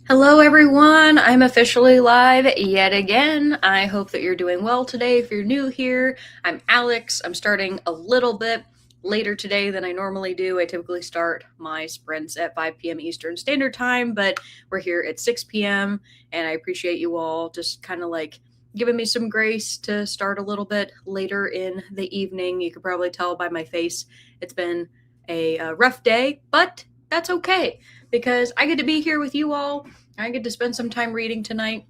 Hello, everyone. I'm officially live yet again. I hope that you're doing well today. If you're new here, I'm Alex. I'm starting a little bit later today than I normally do. I typically start my sprints at 5 p.m. Eastern Standard Time, but we're here at 6 p.m. And I appreciate you all just kind of like giving me some grace to start a little bit later in the evening. You could probably tell by my face it's been a rough day, but that's okay because I get to be here with you all. I get to spend some time reading tonight.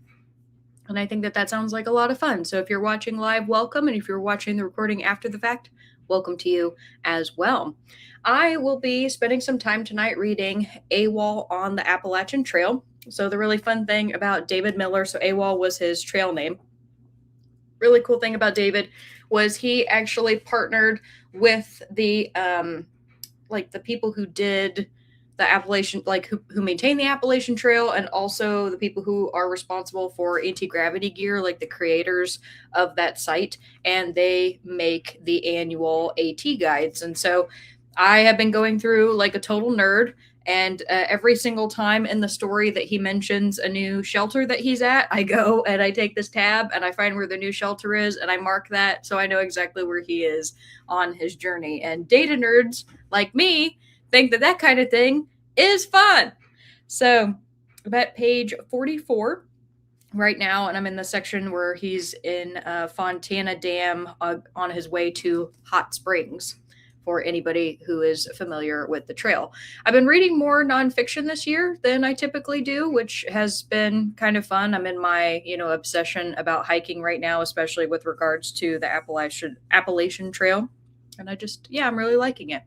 And I think that that sounds like a lot of fun. So if you're watching live, welcome. And if you're watching the recording after the fact, welcome to you as well. I will be spending some time tonight reading AWOL on the Appalachian Trail. So the really fun thing about David Miller, so AWOL was his trail name. Really cool thing about David was he actually partnered with the the people who did the Appalachian, like who maintain the Appalachian Trail, and also the people who are responsible for anti-gravity gear, like the creators of that site, and they make the annual AT guides. And so I have been going through like a total nerd, and every single time in the story that he mentions a new shelter that he's at, I go and I take this tab and I find where the new shelter is and I mark that so I know exactly where he is on his journey. And data nerds like me think that that kind of thing is fun. So I'm at page 44 right now, and I'm in the section where he's in Fontana Dam on his way to Hot Springs. For anybody who is familiar with the trail, I've been reading more nonfiction this year than I typically do, which has been kind of fun. I'm in my obsession about hiking right now, especially with regards to the Appalachian Trail, and I'm really liking it.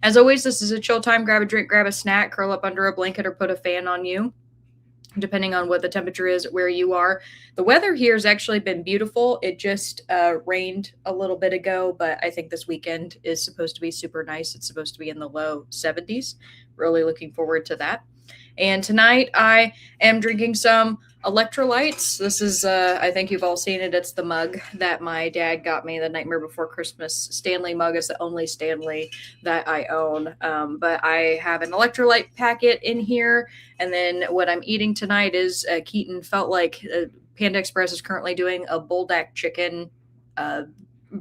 As always, this is a chill time. Grab a drink, grab a snack, curl up under a blanket, or put a fan on you, depending on what the temperature is where you are. The weather here has actually been beautiful. It just rained a little bit ago, but I think this weekend is supposed to be super nice. It's supposed to be in the low 70s. Really looking forward to that. And tonight I am drinking some electrolytes. This is, I think you've all seen it. It's the mug that my dad got me the Nightmare Before Christmas Stanley mug. It's the only Stanley that I own. But I have an electrolyte packet in here. And then what I'm eating tonight is Keaton felt like Panda Express is currently doing a Buldak chicken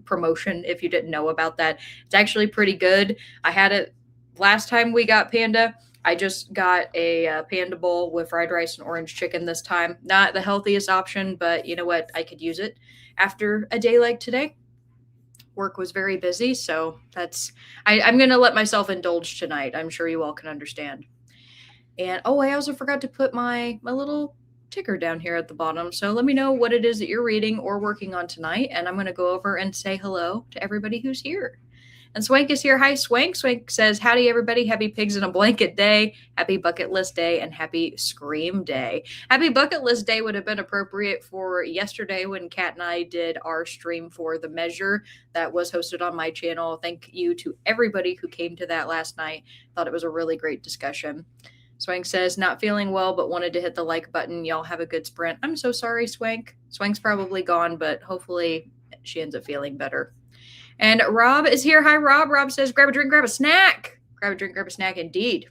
promotion. If you didn't know about that, it's actually pretty good. I had it last time we got Panda. I just got a Panda bowl with fried rice and orange chicken this time. Not the healthiest option, but you know what? I could use it after a day like today. Work was very busy, so I'm going to let myself indulge tonight. I'm sure you all can understand. And oh, I also forgot to put my little ticker down here at the bottom. So let me know what it is that you're reading or working on tonight, and I'm going to go over and say hello to everybody who's here. And Swank is here. Hi, Swank. Swank says, howdy, everybody. Happy Pigs in a Blanket Day. Happy Bucket List Day. And happy Scream Day. Happy Bucket List Day would have been appropriate for yesterday when Kat and I did our stream for The Measure that was hosted on my channel. Thank you to everybody who came to that last night. Thought it was a really great discussion. Swank says, not feeling well, but wanted to hit the like button. Y'all have a good sprint. I'm so sorry, Swank. Swank's probably gone, but hopefully she ends up feeling better. And Rob is here. Hi, Rob. Rob says, grab a drink, grab a snack. Grab a drink, grab a snack, indeed.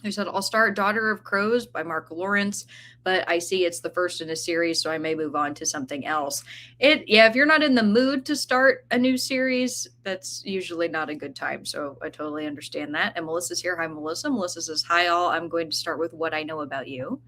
He said, I'll start Daughter of Crows by Mark Lawrence, but I see it's the first in a series, so I may move on to something else. If you're not in the mood to start a new series, that's usually not a good time, so I totally understand that. And Melissa's here. Hi, Melissa. Melissa says, hi, all. I'm going to start with what I know about you.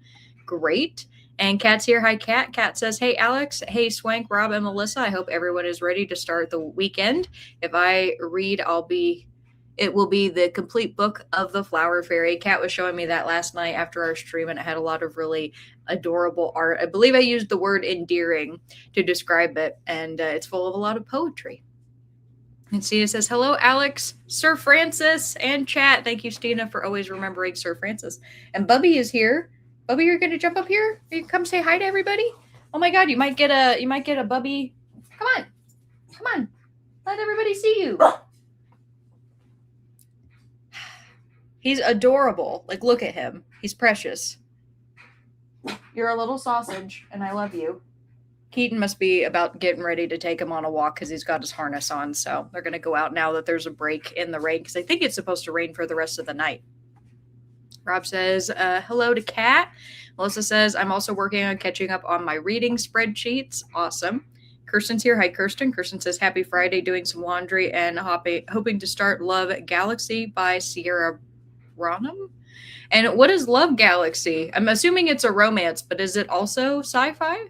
Great. And Kat's here. Hi, Kat. Kat says, hey, Alex. Hey, Swank, Rob, and Melissa. I hope everyone is ready to start the weekend. If I read, it will be the complete book of the Flower Fairy. Kat was showing me that last night after our stream, and it had a lot of really adorable art. I believe I used the word endearing to describe it, and it's full of a lot of poetry. And Stina says, hello, Alex, Sir Francis, and chat. Thank you, Stina, for always remembering Sir Francis. And Bubby is here. Bubby, you're going to jump up here? You come say hi to everybody? Oh my God, you might get a Bubby. Come on. Let everybody see you. He's adorable. Like, look at him. He's precious. You're a little sausage, and I love you. Keaton must be about getting ready to take him on a walk because he's got his harness on. So they're going to go out now that there's a break in the rain because I think it's supposed to rain for the rest of the night. Rob says, hello to Kat. Melissa says, I'm also working on catching up on my reading spreadsheets. Awesome. Kirsten's here. Hi, Kirsten. Kirsten says, happy Friday, doing some laundry and hoping to start Love Galaxy by Sierra Branham. And what is Love Galaxy? I'm assuming it's a romance, but is it also sci-fi?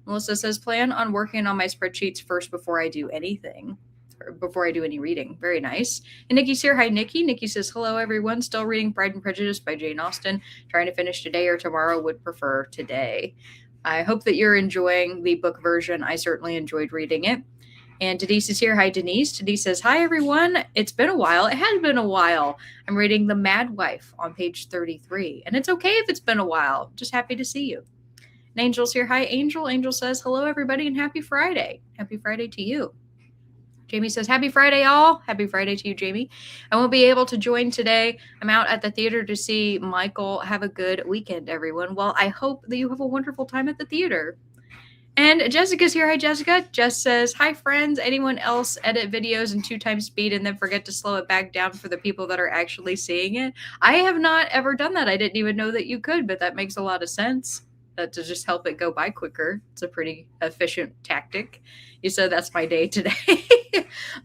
Melissa says, plan on working on my spreadsheets first before I do anything. Before I do any reading. Very nice. And Nikki's here. Hi, Nikki. Nikki says, hello, everyone. Still reading Pride and Prejudice by Jane Austen. Trying to finish today or tomorrow. Would prefer today. I hope that you're enjoying the book version. I certainly enjoyed reading it. And Denise is here. Hi, Denise. Denise says, hi, everyone. It's been a while. It has been a while. I'm reading The Mad Wife on page 33. And it's okay if it's been a while. Just happy to see you. And Angel's here. Hi, Angel. Angel says, hello, everybody, and happy Friday. Happy Friday to you. Jamie says, happy Friday, all. Happy Friday to you, Jamie. I won't be able to join today. I'm out at the theater to see Michael. Have a good weekend, everyone. Well, I hope that you have a wonderful time at the theater. And Jessica's here. Hi, Jessica. Jess says, hi, friends. Anyone else edit videos in 2x speed and then forget to slow it back down for the people that are actually seeing it? I have not ever done that. I didn't even know that you could, but that makes a lot of sense. To just help it go by quicker. It's a pretty efficient tactic. You said that's my day today.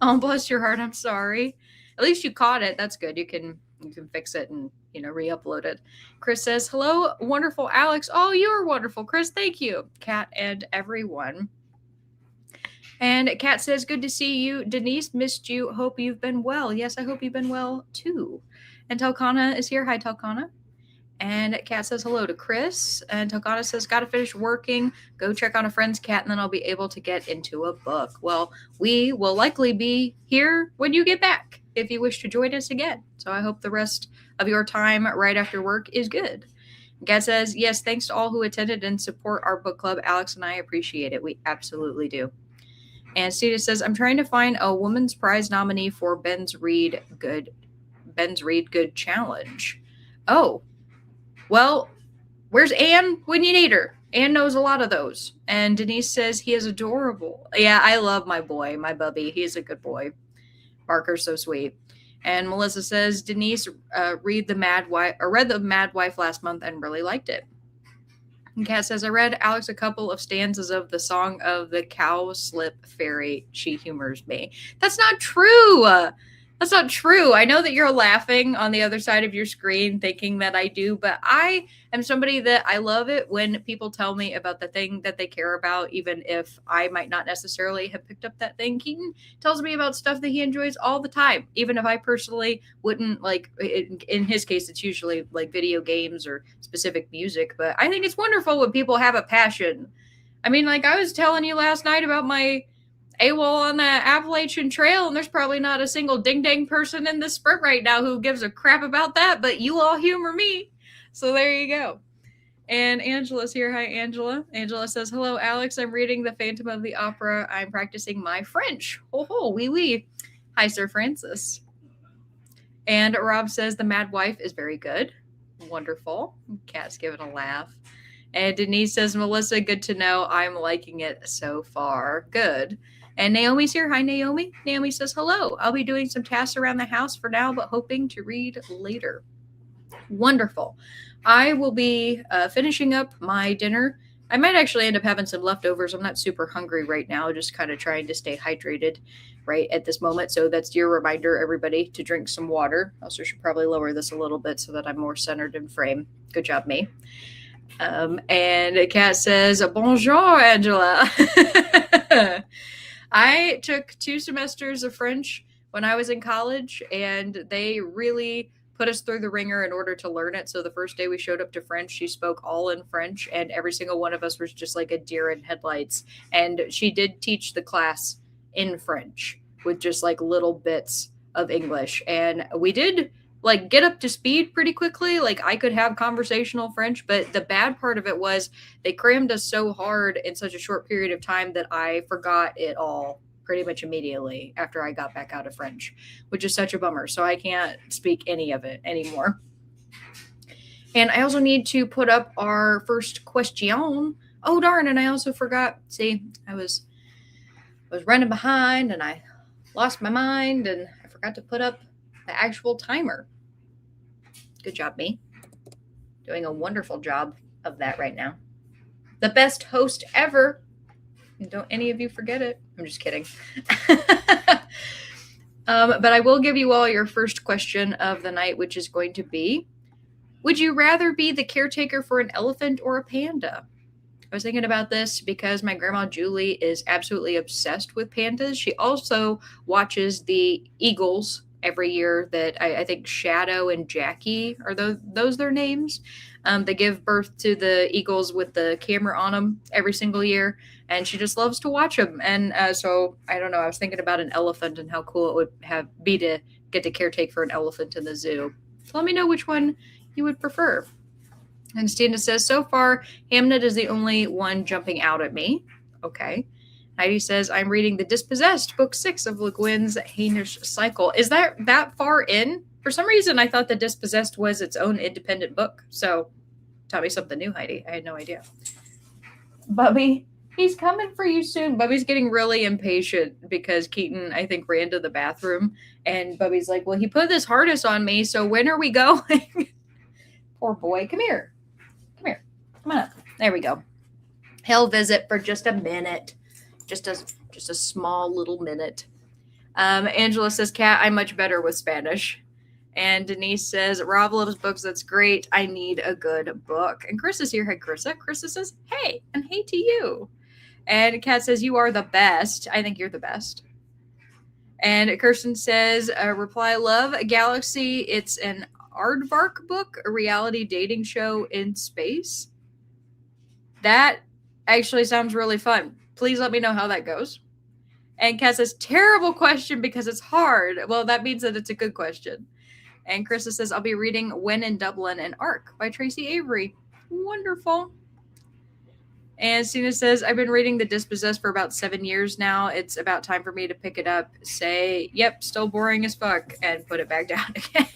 Oh, bless your heart. I'm sorry. At least you caught it. That's good. You can fix it and re-upload it. Chris says, hello, wonderful Alex. Oh, you're wonderful, Chris. Thank you, Kat and everyone. And Kat says, good to see you. Denise, missed you. Hope you've been well. Yes, I hope you've been well too. And Talkana is here. Hi, Talkana. And Kat says hello to Chris. And Tokana says, got to finish working. Go check on a friend's cat, and then I'll be able to get into a book. Well, we will likely be here when you get back if you wish to join us again. So I hope the rest of your time right after work is good. Kat says, yes, thanks to all who attended and support our book club. Alex and I appreciate it. We absolutely do. And Steve says, I'm trying to find a Women's Prize nominee for Ben's Read Good Challenge. Oh. Well, where's Anne when you need her? Anne knows a lot of those. And Denise says he is adorable. Yeah, I love my boy, my bubby. He's a good boy. Barker's so sweet. And Melissa says Denise read The Mad Wife last month and really liked it. And Kat says, I read Alex a couple of stanzas of the Song of the Cowslip Fairy. She humors me. That's not true. That's not true. I know that you're laughing on the other side of your screen thinking that I do, but I am somebody that I love it when people tell me about the thing that they care about, even if I might not necessarily have picked up that thing. Keaton tells me about stuff that he enjoys all the time, even if I personally wouldn't like it. In his case, it's usually like video games or specific music, but I think it's wonderful when people have a passion. I mean, like I was telling you last night about my AWOL on the Appalachian Trail, and there's probably not a single ding-dang person in this sprint right now who gives a crap about that, but you all humor me. So there you go. And Angela's here. Hi, Angela. Angela says, hello, Alex. I'm reading The Phantom of the Opera. I'm practicing my French. Ho ho, oui, oui. Hi, Sir Francis. And Rob says, The Mad Wife is very good. Wonderful. Cat's giving a laugh. And Denise says, Melissa, good to know. I'm liking it so far. Good. And Naomi's here. Hi, Naomi. Naomi says, hello. I'll be doing some tasks around the house for now, but hoping to read later. Wonderful. I will be finishing up my dinner. I might actually end up having some leftovers. I'm not super hungry right now, just kind of trying to stay hydrated right at this moment. So that's your reminder, everybody, to drink some water. I also should probably lower this a little bit so that I'm more centered in frame. Good job, me. And Kat says, bonjour, Angela. I took 2 semesters of French when I was in college, and they really put us through the ringer in order to learn it. So the first day we showed up to French, she spoke all in French, and every single one of us was just like a deer in headlights. And she did teach the class in French with just like little bits of English. And we did like get up to speed pretty quickly. Like I could have conversational French, but the bad part of it was they crammed us so hard in such a short period of time that I forgot it all pretty much immediately after I got back out of French, which is such a bummer. So I can't speak any of it anymore. And I also need to put up our first question. Oh, darn. And I also forgot. See, I was running behind and I lost my mind and I forgot to put up the actual timer. Good job, me. doing a wonderful job of that right now. The best host ever. Don't any of you forget it. I'm just kidding. But I will give you all your first question of the night, which is going to be, would you rather be the caretaker for an elephant or a panda? I was thinking about this because my grandma Julie is absolutely obsessed with pandas. She also watches the eagles every year that I think Shadow and Jackie are those their names. They give birth to the eagles with the camera on them every single year, and she just loves to watch them. And so I don't know. I was thinking about an elephant and how cool it would be to get to caretake for an elephant in the zoo. So let me know which one you would prefer. And Stina says, so far, Hamnet is the only one jumping out at me. Okay. Heidi says, I'm reading The Dispossessed, book 6 of Le Guin's Hainish Cycle. Is that far in? For some reason, I thought The Dispossessed was its own independent book. So, taught me something new, Heidi. I had no idea. Bubby, he's coming for you soon. Bubby's getting really impatient because Keaton, I think, ran to the bathroom. And Bubby's like, well, he put this harness on me, so when are we going? Poor boy. Come here. Come here. Come on up. There we go. He'll visit for just a minute. Just a small little minute. Angela says, Kat, I'm much better with Spanish. And Denise says, Rob loves books. That's great. I need a good book. And Chris is here. Hey, Chrissa. Chrissa says, hey, and hey to you. And Kat says, you are the best. I think you're the best. And Kirsten says, reply, love Galaxy. It's an Aardvark book, a reality dating show in space. That actually sounds really fun. Please let me know how that goes. And Kat says, terrible question because it's hard. Well, that means that it's a good question. And Krista says, I'll be reading When in Dublin and Arc by Tracy Avery. Wonderful. And Stina says, I've been reading The Dispossessed for about 7 years now. It's about time for me to pick it up, say, yep, still boring as fuck, and put it back down again.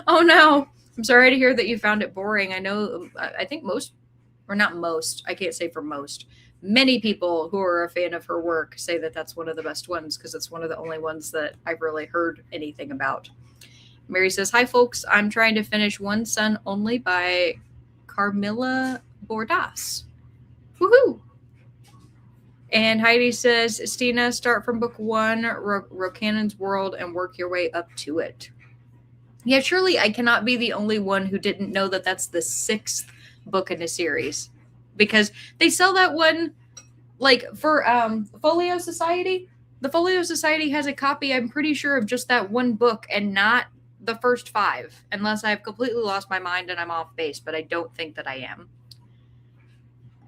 Oh no. I'm sorry to hear that you found it boring. I know, I think most, or not most, I can't say for most, many people who are a fan of her work say that that's one of the best ones because it's one of the only ones that I've really heard anything about. Mary says, hi, folks. I'm trying to finish One Son Only by Carmilla Bordas. Woohoo! And Heidi says, Stina, start from book 1, Rocannon's World, and work your way up to it. Yeah, surely I cannot be the only one who didn't know that that's the 6th book in a series. Because they sell that one, like, for Folio Society. The Folio Society has a copy, I'm pretty sure, of just that one book and not the first 5. Unless I've completely lost my mind and I'm off base, but I don't think that I am.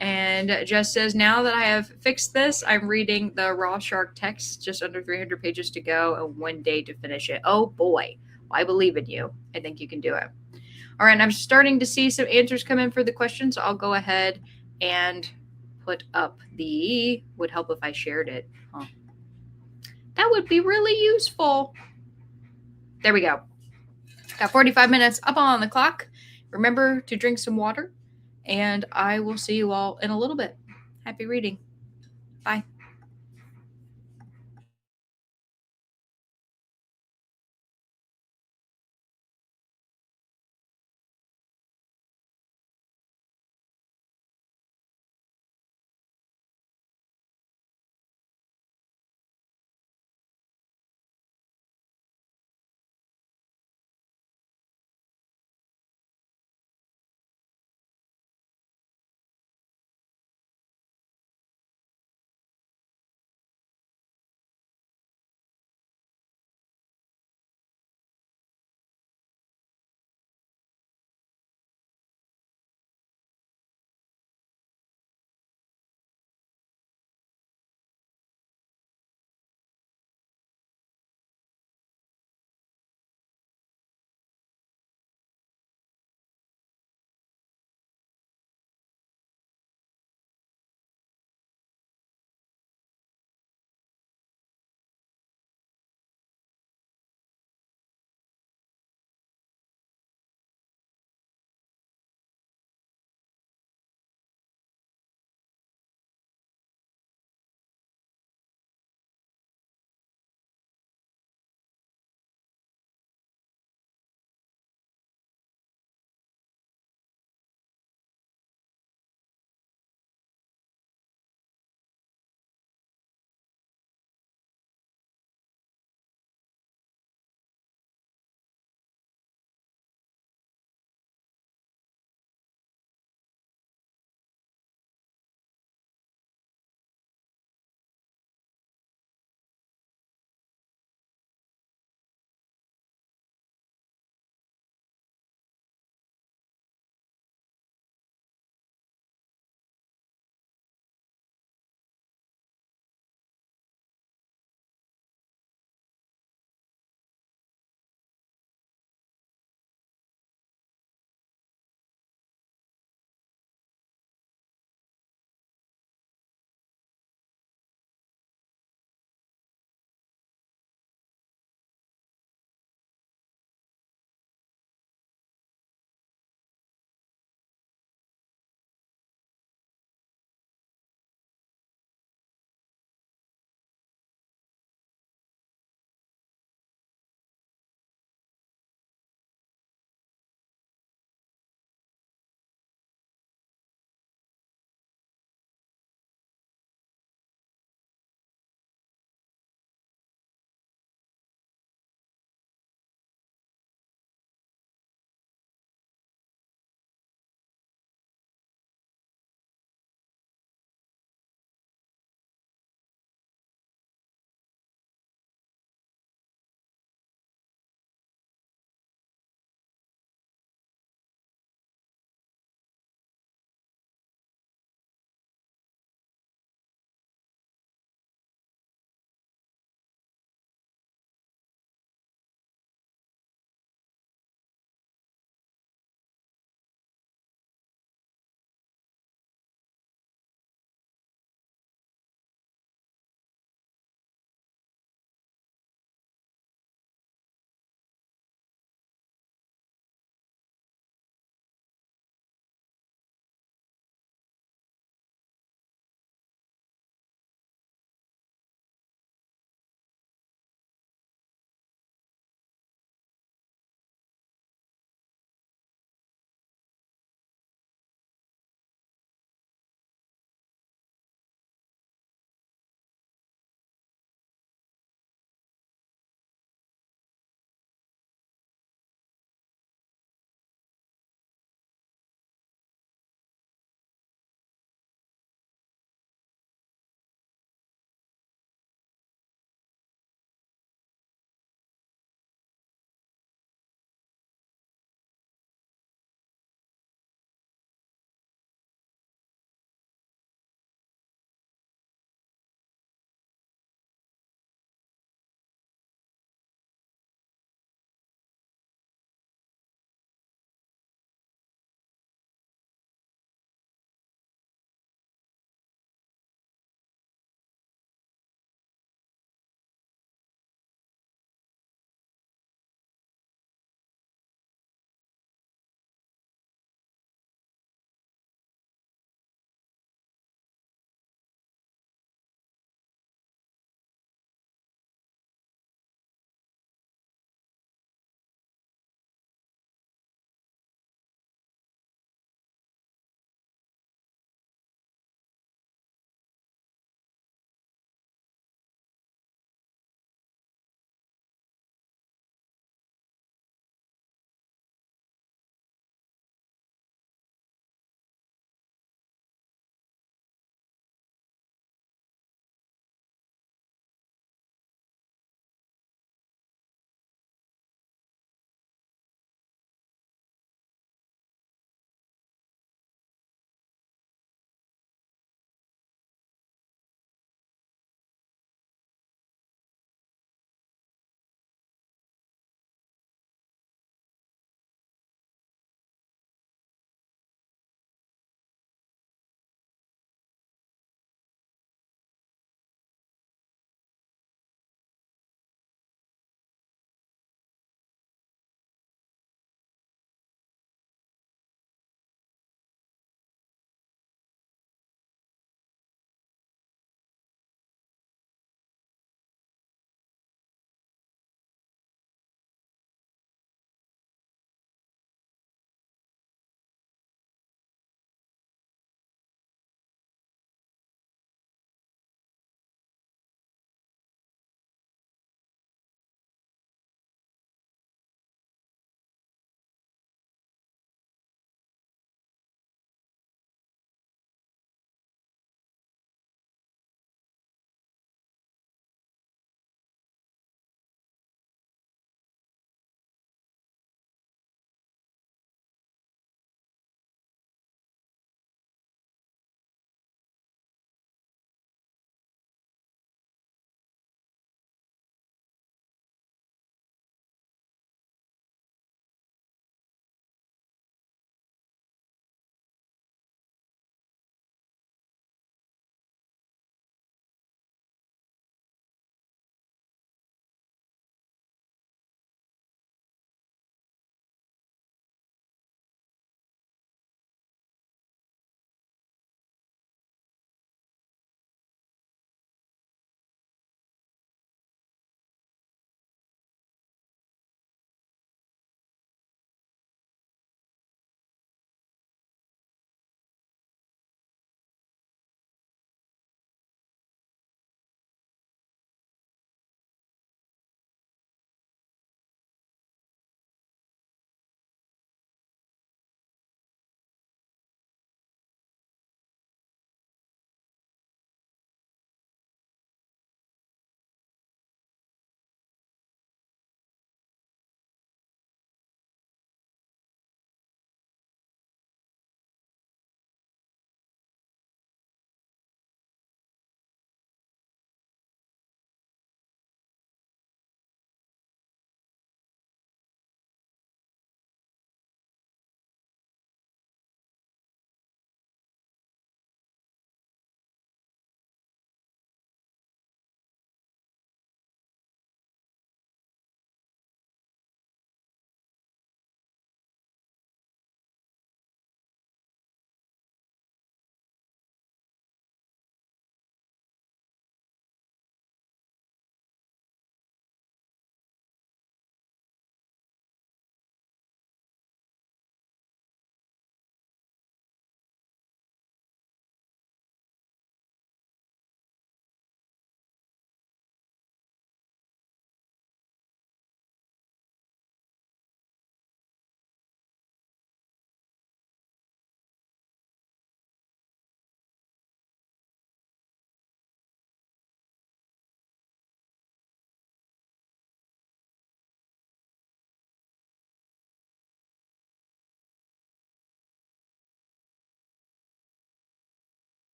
And Jess says, now that I have fixed this, I'm reading the Raw Shark text, just under 300 pages to go, and 1 day to finish it. Oh boy, I believe in you. I think you can do it. All right, I'm starting to see some answers come in for the questions, so I'll go ahead and put up the, would help if I shared it. Huh. That would be really useful. There we go. Got 45 minutes up on the clock. Remember to drink some water. And I will see you all in a little bit. Happy reading. Bye.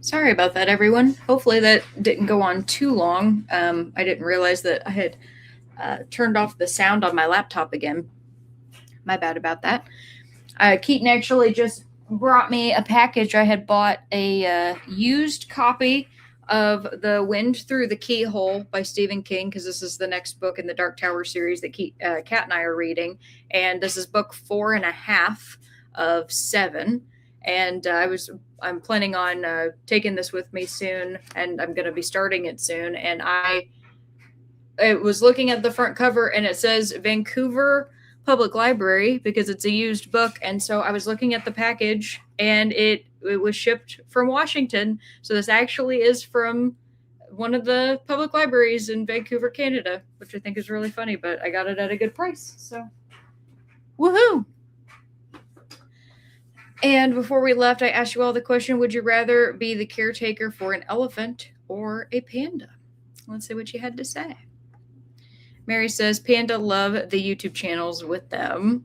Sorry about that, everyone. Hopefully that didn't go on too long. I didn't realize that I had turned off the sound on my laptop again. My bad about that. Keaton actually just brought me a package. I had bought a used copy of The Wind Through the Keyhole by Stephen King, because this is the next book in the Dark Tower series that Kat and I are reading. And this is book 4.5 of 7. And I'm planning on taking this with me soon, and I'm going to be starting it soon. And I was looking at the front cover, and it says Vancouver Public Library because it's a used book. And so I was looking at the package, and it was shipped from Washington. So this actually is from one of the public libraries in Vancouver, Canada, which I think is really funny, but I got it at a good price. So woohoo! And before we left, I asked you all the question, would you rather be the caretaker for an elephant or a panda? Let's see what you had to say. Mary says, Panda love the YouTube channels with them.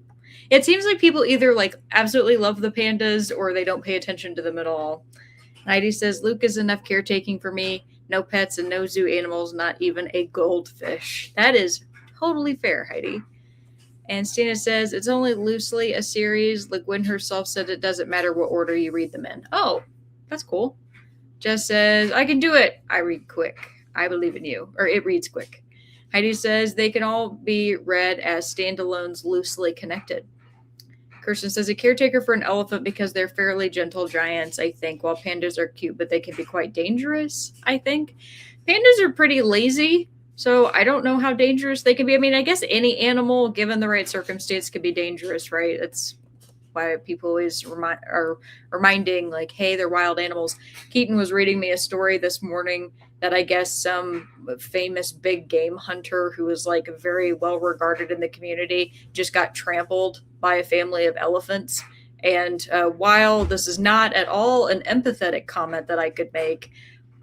It seems like people either like absolutely love the pandas or they don't pay attention to them at all. Heidi says, Luke is enough caretaking for me. No pets and no zoo animals, not even a goldfish. That is totally fair, Heidi. And Stina says, it's only loosely a series. Le Guin herself said it doesn't matter what order you read them in. Oh, that's cool. Jess says, I can do it. I read quick. I believe in you. Or it reads quick. Heidi says, they can all be read as standalones loosely connected. Kirsten says, a caretaker for an elephant because they're fairly gentle giants, I think, while pandas are cute, but they can be quite dangerous, I think. Pandas are pretty lazy, so I don't know how dangerous they can be. I mean, I guess any animal, given the right circumstance, could be dangerous, right? It's why people always are reminding, like, hey, they're wild animals. Keaton was reading me a story this morning that I guess some famous big game hunter who was like very well regarded in the community just got trampled by a family of elephants. And while this is not at all an empathetic comment that I could make,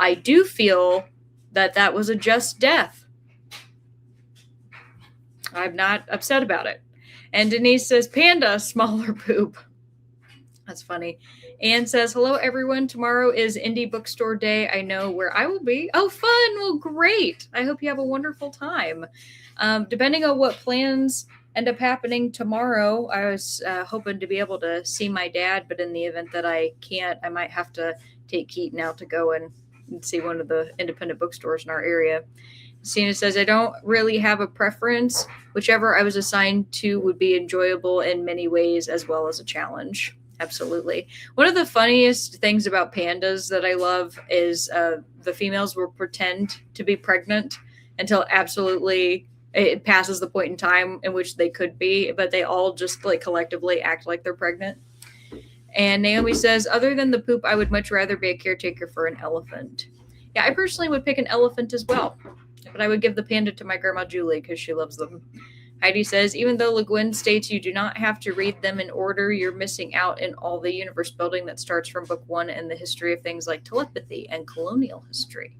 I do feel that that was a just death. I'm not upset about it. And Denise says, Panda, smaller poop. That's funny. Anne says, hello, everyone. Tomorrow is Indie Bookstore Day. I know where I will be. Oh, fun. Well, great. I hope you have a wonderful time. Depending on what plans end up happening tomorrow, I was hoping to be able to see my dad, but in the event that I can't, I might have to take Keaton out to go and see one of the independent bookstores in our area. Stina says, I don't really have a preference. Whichever I was assigned to would be enjoyable in many ways as well as a challenge. Absolutely. One of the funniest things about pandas that I love is the females will pretend to be pregnant until absolutely it passes the point in time in which they could be, but they all just like collectively act like they're pregnant. And Naomi says, other than the poop, I would much rather be a caretaker for an elephant. Yeah, I personally would pick an elephant as well, but I would give the panda to my grandma Julie because she loves them. Heidi says, even though Le Guin states you do not have to read them in order, you're missing out in all the universe building that starts from book 1 and the history of things like telepathy and colonial history.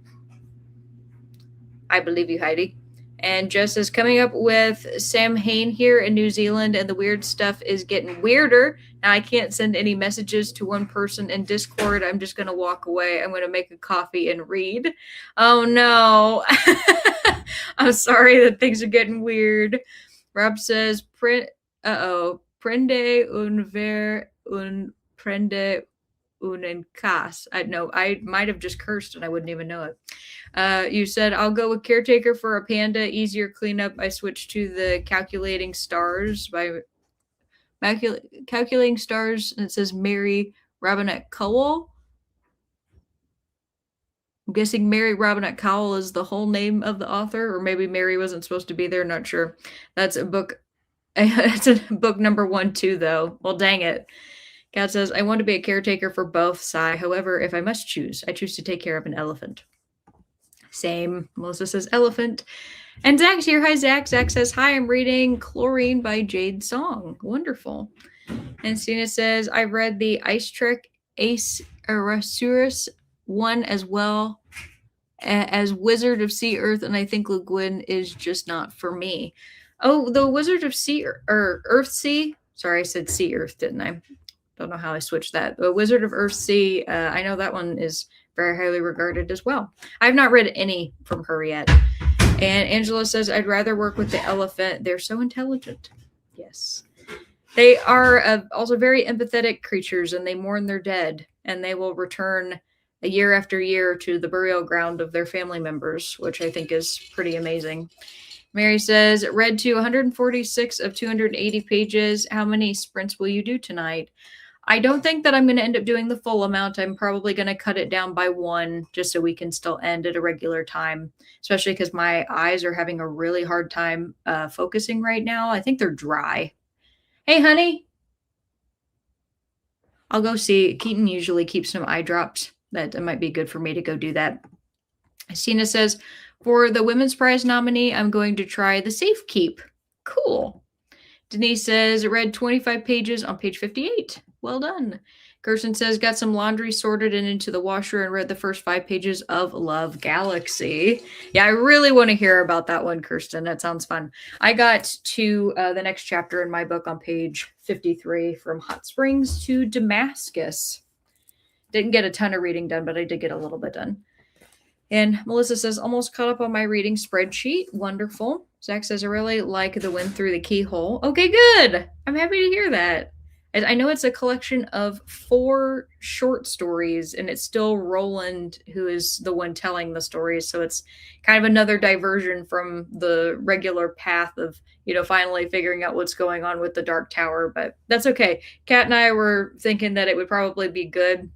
I believe you, Heidi. And Jess is coming up with Sam Hain here in New Zealand, and the weird stuff is getting weirder. Now, I can't send any messages to one person in Discord. I'm just going to walk away. I'm going to make a coffee and read. Oh, no. I'm sorry that things are getting weird. Rob says, prende un ver un prende un en cas. I know I might have just cursed and I wouldn't even know it. You said, I'll go with caretaker for a panda. Easier cleanup. I switched to the calculating stars by calculating stars. And it says Mary Robinette Cowell. I'm guessing Mary Robinette Cowell is the whole name of the author, or maybe Mary wasn't supposed to be there. Not sure. That's a book. It's a book number 1 too, though. Well, dang it. Kat says, I want to be a caretaker for both. Sigh. However, if I must choose, I choose to take care of an elephant. Same. Melissa says elephant. And Zach's here. Hi, Zach. Zach says, hi, I'm reading Chlorine by Jade Song. Wonderful. And Stina says, I read the Ice Trek Ace Arasurus one as well as Wizard of Sea Earth, and I think Le Guin is just not for me. Oh, the Wizard of Sea or Earth Sea. Sorry, I said Sea Earth, didn't I? Don't know how I switched that. But Wizard of Earthsea, I know that one is very highly regarded as well. I've not read any from her yet. And Angela says, I'd rather work with the elephant. They're so intelligent. Yes. They are also very empathetic creatures, and they mourn their dead, and they will return a year after year to the burial ground of their family members, which I think is pretty amazing. Mary says, read to 146 of 280 pages. How many sprints will you do tonight? I don't think that I'm going to end up doing the full amount. I'm probably going to cut it down by one just so we can still end at a regular time, especially because my eyes are having a really hard time focusing right now. I think they're dry. Hey, honey. I'll go see. Keaton usually keeps some eye drops. That might be good for me to go do that. Sina says, for the Women's Prize nominee, I'm going to try the Safe Keep. Cool. Denise says, read 25 pages on page 58. Well done. Kirsten says, got some laundry sorted and into the washer and read the first 5 pages of Love Galaxy. Yeah, I really want to hear about that one, Kirsten. That sounds fun. I got to the next chapter in my book on page 53, From Hot Springs to Damascus. Didn't get a ton of reading done, but I did get a little bit done. And Melissa says, almost caught up on my reading spreadsheet. Wonderful. Zach says, I really like The Wind Through the Keyhole. Okay, good. I'm happy to hear that. I know it's a collection of 4 short stories, and it's still Roland who is the one telling the stories. So it's kind of another diversion from the regular path of, finally figuring out what's going on with the Dark Tower. But that's okay. Kat and I were thinking that it would probably be good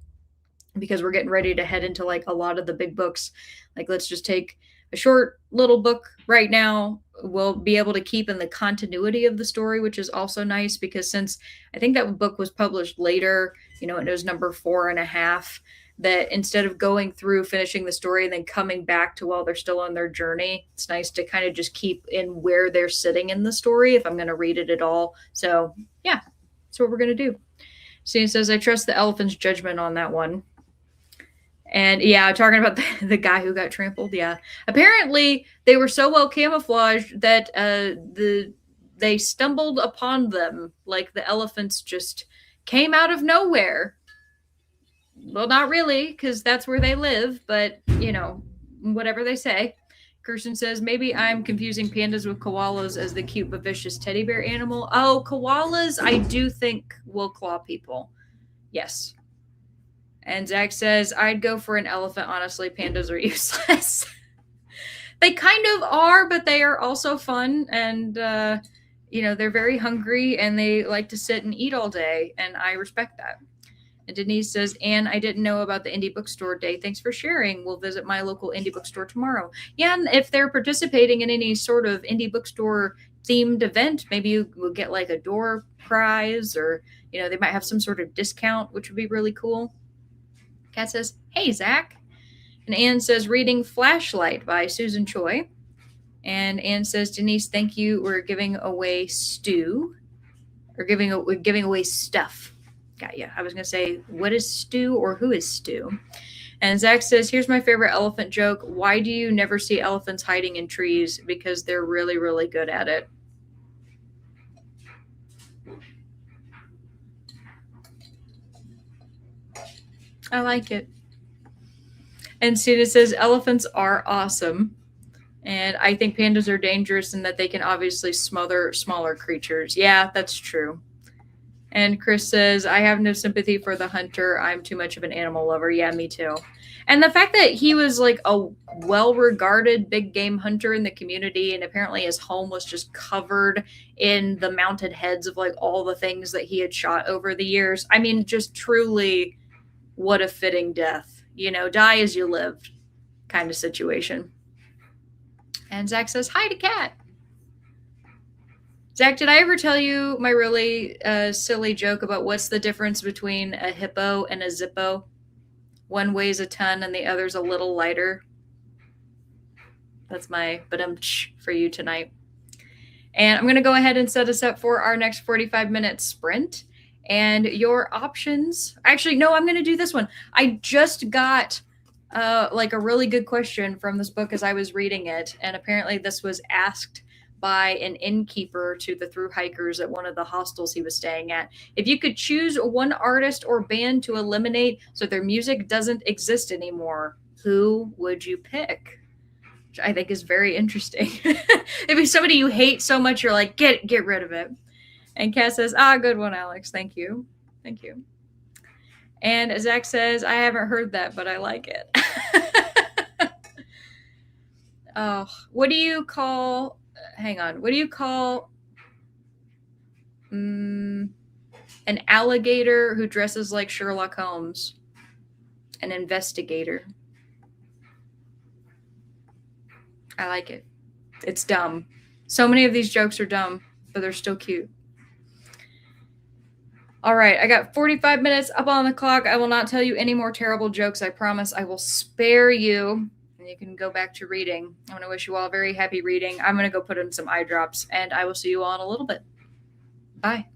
because we're getting ready to head into like a lot of the big books. Like, let's just take a short little book right now. We'll be able to keep in the continuity of the story, which is also nice because since I think that book was published later, it was number 4.5, that instead of going through finishing the story and then coming back to while they're still on their journey, it's nice to kind of just keep in where they're sitting in the story if I'm going to read it at all. So yeah, that's what we're going to do. Stina says, I trust the elephant's judgment on that one. And yeah, talking about the guy who got trampled. Yeah, apparently they were so well camouflaged that they stumbled upon them, like the elephants just came out of nowhere. Well, not really, because that's where they live, but whatever they say. Kirsten says, maybe I'm confusing pandas with koalas as the cute but vicious teddy bear animal. Oh, koalas, I do think will claw people. Yes. And Zach says, I'd go for an elephant. Honestly, pandas are useless. They kind of are, but they are also fun. And, they're very hungry and they like to sit and eat all day. And I respect that. And Denise says, Anne, I didn't know about the indie bookstore day. Thanks for sharing. We'll visit my local indie bookstore tomorrow. Yeah, and if they're participating in any sort of indie bookstore themed event, maybe you will get like a door prize or, they might have some sort of discount, which would be really cool. Kat says, hey, Zach. And Anne says, reading Flashlight by Susan Choi. And Anne says, Denise, thank you. We're giving away stew. Or giving away stuff. Got you. I was going to say, what is stew or who is stew? And Zach says, here's my favorite elephant joke. Why do you never see elephants hiding in trees? Because they're really, really good at it. I like it. And Stina says, elephants are awesome. And I think pandas are dangerous in that they can obviously smother smaller creatures. Yeah, that's true. And Chris says, I have no sympathy for the hunter. I'm too much of an animal lover. Yeah, me too. And the fact that he was like a well-regarded big game hunter in the community, and apparently his home was just covered in the mounted heads of like all the things that he had shot over the years. I mean, just truly, what a fitting death. Die as you live kind of situation. And Zach says, hi to Kat. Zach, did I ever tell you my really silly joke about what's the difference between a hippo and a zippo? One weighs a ton and the other's a little lighter. That's my badumch for you tonight. And I'm going to go ahead and set us up for our next 45-minute sprint. And your options... Actually, no, I'm going to do this one. I just got like a really good question from this book as I was reading it. And apparently this was asked by an innkeeper to the thru hikers at one of the hostels he was staying at. If you could choose one artist or band to eliminate so their music doesn't exist anymore, who would you pick? Which I think is very interesting. If it's somebody you hate so much, you're like, get rid of it. And Cass says, good one, Alex. Thank you. Thank you. And Zach says, I haven't heard that, but I like it. Oh, what do you call? Hang on. What do you call an alligator who dresses like Sherlock Holmes? An investigator. I like it. It's dumb. So many of these jokes are dumb, but they're still cute. All right, I got 45 minutes up on the clock. I will not tell you any more terrible jokes. I promise I will spare you, and you can go back to reading. I'm going to wish you all a very happy reading. I'm going to go put in some eye drops, and I will see you all in a little bit. Bye.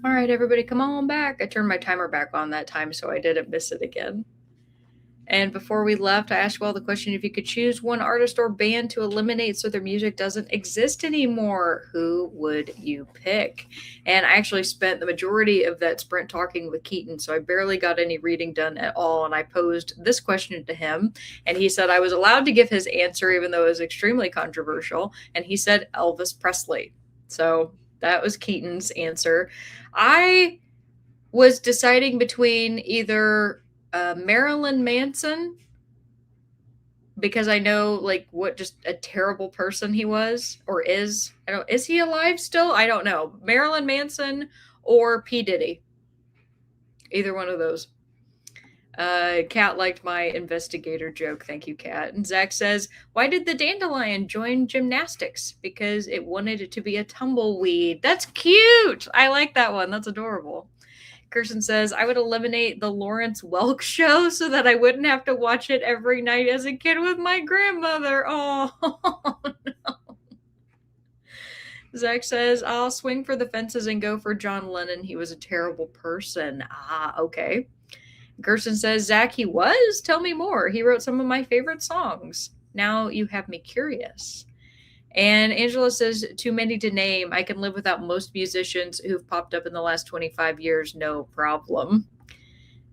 All right, everybody, come on back. I turned my timer back on that time, so I didn't miss it again. And before we left, I asked you all the question, if you could choose one artist or band to eliminate so their music doesn't exist anymore, who would you pick? And I actually spent the majority of that sprint talking with Keaton, so I barely got any reading done at all. And I posed this question to him, and he said I was allowed to give his answer, even though it was extremely controversial. And he said Elvis Presley. So that was Keaton's answer. I was deciding between either Marilyn Manson, because I know like what just a terrible person he was or is. I don't, is he alive still? I don't know. Marilyn Manson or P. Diddy. Either one of those. Kat liked my investigator joke. Thank you, Kat. And Zach says, why did the dandelion join gymnastics? Because it wanted it to be a tumbleweed. That's cute. I like that one. That's adorable. Kirsten says, I would eliminate the Lawrence Welk show so that I wouldn't have to watch it every night as a kid with my grandmother. Oh, no. Zach says, I'll swing for the fences and go for John Lennon. He was a terrible person. Ah, okay. Kirsten says, Zach, he was? Tell me more. He wrote some of my favorite songs. Now you have me curious. And Angela says, too many to name. I can live without most musicians who've popped up in the last 25 years. No problem.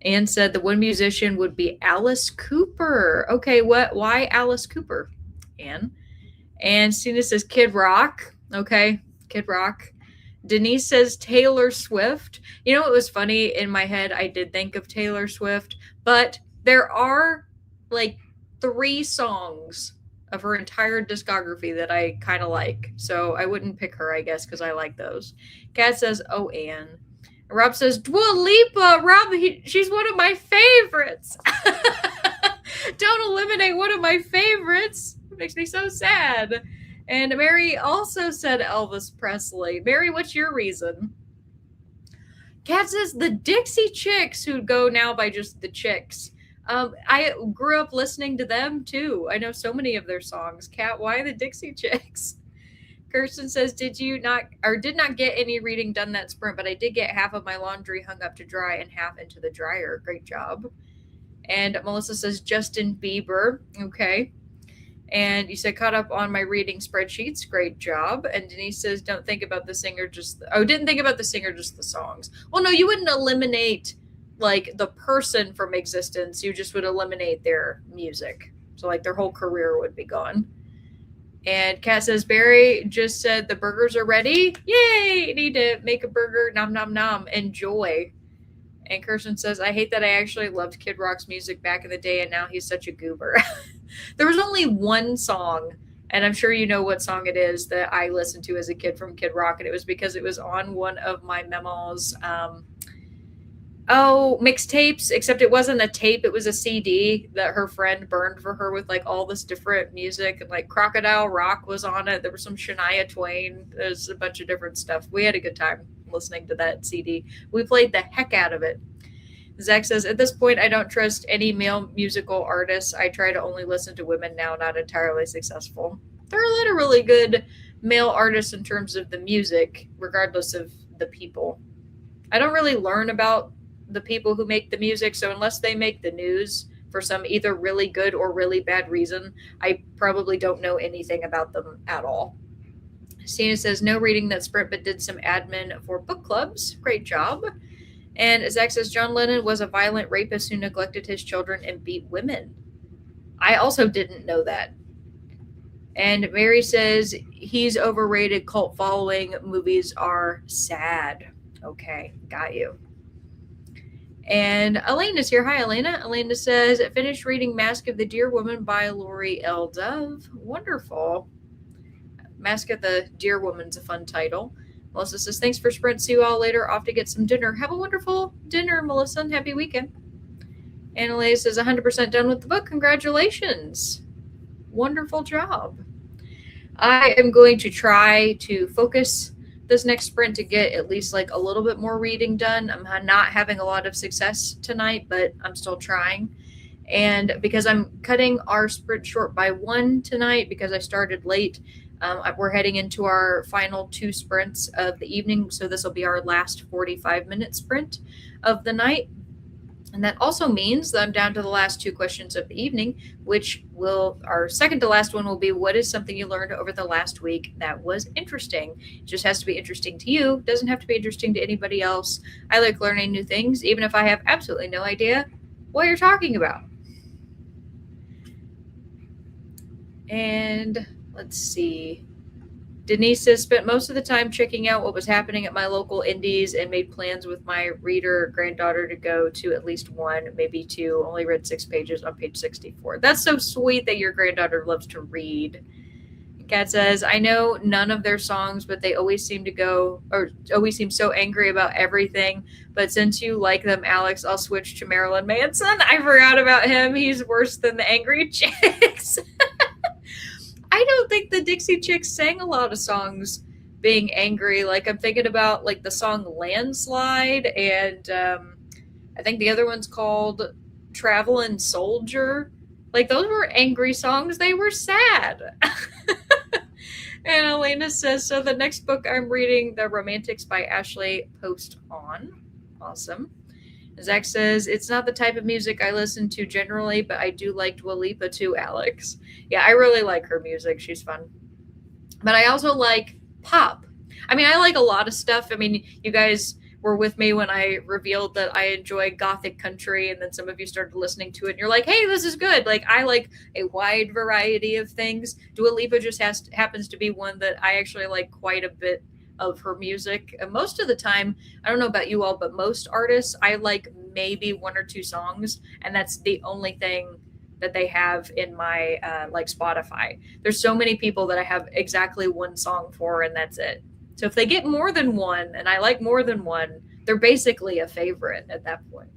Anne said the one musician would be Alice Cooper. Okay, why Alice Cooper, Anne? And Stina says Kid Rock. Okay, Kid Rock. Denise says Taylor Swift. You know, it was funny in my head. I did think of Taylor Swift, but there are like 3 songs of her entire discography that I kind of like. So I wouldn't pick her, I guess, because I like those. Kat says, oh, Anne. Rob says, Dua Lipa. Rob, she's one of my favorites. Don't eliminate one of my favorites. It makes me so sad. And Mary also said Elvis Presley. Mary, what's your reason? Kat says the Dixie Chicks, who go now by just the Chicks. I grew up listening to them too. I know so many of their songs. Kat, why the Dixie Chicks? Kirsten says, did not get any reading done that sprint, but I did get half of my laundry hung up to dry and half into the dryer. Great job. And Melissa says Justin Bieber. Okay. And you said caught up on my reading spreadsheets. Great job. And Denise says didn't think about the singer, just the songs. Well, no, you wouldn't eliminate like the person from existence. You just would eliminate their music. So like their whole career would be gone. And Kat says Barry just said the burgers are ready. Yay! Need to make a burger. Nom nom nom. Enjoy. And Kirsten says, I hate that I actually loved Kid Rock's music back in the day and now he's such a goober. There was only one song, and I'm sure you know what song it is that I listened to as a kid from Kid Rock, and it was because it was on one of my memos. Mixtapes, except it wasn't a tape, it was a CD that her friend burned for her with like all this different music, and like Crocodile Rock was on it. There was some Shania Twain. There's a bunch of different stuff. We had a good time listening to that CD. We played the heck out of it. Zach says, at this point, I don't trust any male musical artists. I try to only listen to women now, not entirely successful. There are a lot of really good male artists in terms of the music, regardless of the people. I don't really learn about the people who make the music, so unless they make the news for some either really good or really bad reason, I probably don't know anything about them at all. Stina says, no reading that sprint, but did some admin for book clubs. Great job. And Zach says, John Lennon was a violent rapist who neglected his children and beat women. I also didn't know that. And Mary says, he's overrated, cult following, movies are sad. Okay, got you. And Elena's here. Hi, Elena. Elena says, finished reading Mask of the Deer Woman by Lori L. Dove. Wonderful. Mask of the Deer Woman's a fun title. Melissa says, thanks for sprint. See you all later. Off to get some dinner. Have a wonderful dinner, Melissa, and happy weekend. Annalise says, 100% done with the book. Congratulations. Wonderful job. I am going to try to focus this next sprint to get at least like a little bit more reading done. I'm not having a lot of success tonight, but I'm still trying. And because I'm cutting our sprint short by 1 tonight because I started late, We're heading into our final 2 sprints of the evening, so this will be our last 45-minute sprint of the night. And that also means that I'm down to the last 2 questions of the evening, which will, our second to last one will be, what is something you learned over the last week that was interesting? It just has to be interesting to you. It doesn't have to be interesting to anybody else. I like learning new things, even if I have absolutely no idea what you're talking about. And let's see. Denise has spent most of the time checking out what was happening at my local indies and made plans with my reader granddaughter to go to at least one, maybe two. Only read 6 pages on page 64. That's so sweet that your granddaughter loves to read. Kat says, I know none of their songs, but they always seem so angry about everything. But since you like them, Alex, I'll switch to Marilyn Manson. I forgot about him. He's worse than the Angry Chicks. I don't think the Dixie Chicks sang a lot of songs being angry. Like, I'm thinking about like the song Landslide, and I think the other one's called Travelin' Soldier. Like, those were angry songs. They were sad. And Elena says, so the next book I'm reading, The Romantics by Ashley Post-On. Awesome. Zach says, it's not the type of music I listen to generally, but I do like Dua Lipa too, Alex. Yeah, I really like her music. She's fun. But I also like pop. I mean, I like a lot of stuff. I mean, you guys were with me when I revealed that I enjoy gothic country, and then some of you started listening to it, and you're like, hey, this is good. Like, I like a wide variety of things. Dua Lipa just happens to be one that I actually like quite a bit of her music. And most of the time, I don't know about you all, but most artists, I like maybe 1 or 2 songs, and that's the only thing that they have in my like Spotify. There's so many people that I have exactly 1 song for, and that's it. So if they get more than 1, and I like more than 1, they're basically a favorite at that point.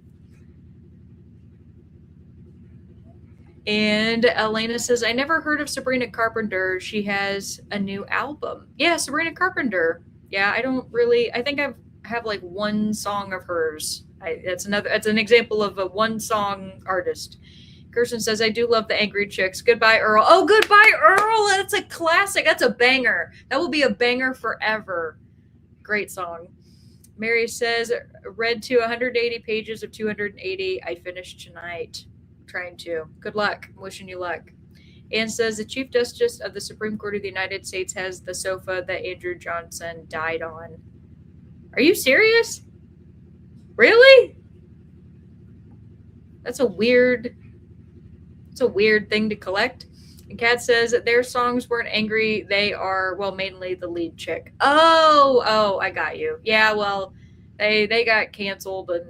And Elena says, I never heard of Sabrina Carpenter. She has a new album. Yeah, Sabrina Carpenter. Yeah, I think have like 1 song of hers. That's an example of a 1 song artist. Kirsten says, I do love the Angry Chicks. Goodbye, Earl. Oh, Goodbye, Earl. That's a classic. That's a banger. That will be a banger forever. Great song. Mary says, read to 180 pages of 280. I finished tonight. Trying to. Good luck. I'm wishing you luck. Anne says, the Chief Justice of the Supreme Court of the United States has the sofa that Andrew Johnson died on. Are you serious? Really? That's a weird thing to collect. And Kat says that their songs weren't angry. They are, well, mainly the lead chick. Oh, I got you. Yeah, well, they got canceled, and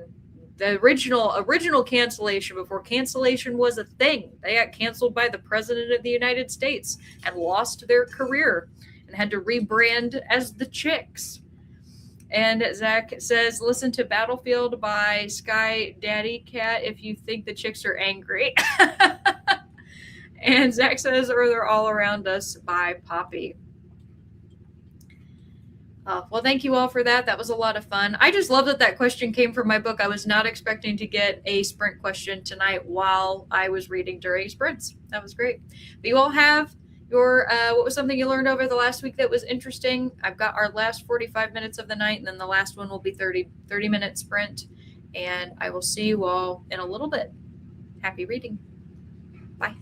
the original cancellation, before cancellation was a thing, they got canceled by the President of the United States and lost their career and had to rebrand as the Chicks. And Zach says, listen to Battlefield by Sky Daddy Cat if you think the Chicks are angry. And Zach says, or They're All Around Us by Poppy. Well, thank you all for that. That was a lot of fun. I just love that question came from my book. I was not expecting to get a sprint question tonight while I was reading during sprints. That was great. But you all have your, what was something you learned over the last week that was interesting? I've got our last 45 minutes of the night, and then the last one will be 30-minute sprint. And I will see you all in a little bit. Happy reading. Bye.